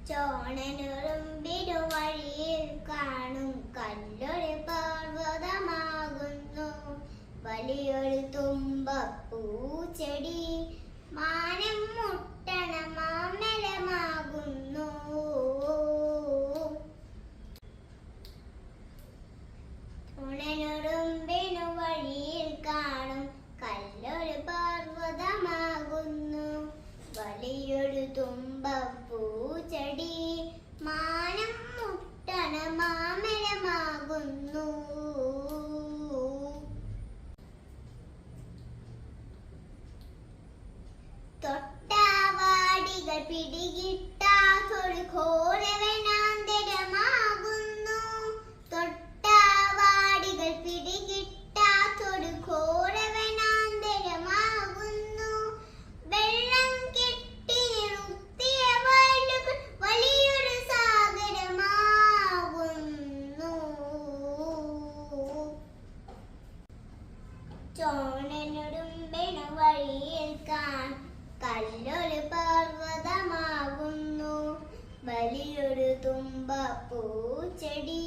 ചോണനുറുമ്പിനു വഴിയിൽ കാണും കല്ലൊരു പർവ്വതമാകുന്നു. വലിയൊരു തുമ്പപ്പൂച്ചെടി മാനം മുട്ടണ മാമലമാകുന്നു. ചോണനുറുമ്പിനു വഴിയിൽ കാണും കല്ലൊരു പർവ്വതമാകുന്നു. വലിയൊരു തുമ്പപ്പൂച്ചെടി മാനം മുട്ടണ മാമലമാകുന്നു. തൊട്ടാവാടികൾ പിടികിട്ടാത്തൊരു ഘോരവനാന്തരമാകുന്നു. തൊട്ടാവാടികൾ പിടികിട്ടാത്തൊരു ഘോരവനാന്തരമാകുന്നു. വെള്ളം കെട്ടി നിർത്തിയ വയലുകൾ വലിയൊരു സാഗരമാകുന്നു. ചോണനുറുമ്പിനു വഴിയിൽ കാണും കല്ലൊരു പർവ്വതമാകുന്നു. വലിയൊരു തുമ്പപ്പൂച്ചെടി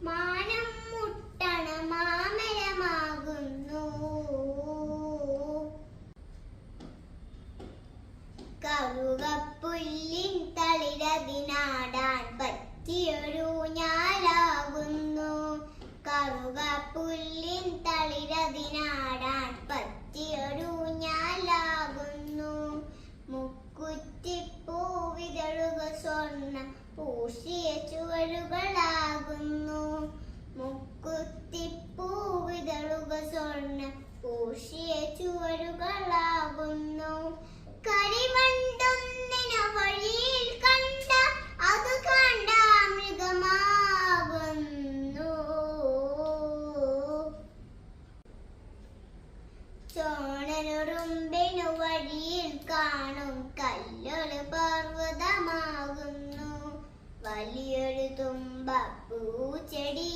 മാനം മുട്ടണ മാമലമാകുന്നു. കറുകപ്പുല്ലിൻ തളിരതിനാടാൻ പറ്റിയൊരു ഊഞ്ഞാലാകുന്നു. കറുകപ്പുല്ലിൻ തളിരതിനാടാൻ പറ്റിയൊരു ഊഞ്ഞാലാകുന്നു. മുക്കുറ്റിപ്പൂവിതളുകൾ സ്വർണ്ണം പൂശിയ ചുവരുകളാകുന്നു. മുക്കുറ്റിപ്പൂവിതളുകൾ സ്വർണ്ണം പൂശിയ ചുവരുകളാകുന്നു. കരിവണ്ടൊന്നിനു വഴിയിൽ കണ്ട അത് കണ്ട മൃഗമാകുന്നു. ചോണനുറുമ്പിനു വഴിയിൽ കാണും കല്ലൊരു പർവ്വതമാകുന്നു. വലിയൊരു തുമ്പപ്പൂച്ചെടി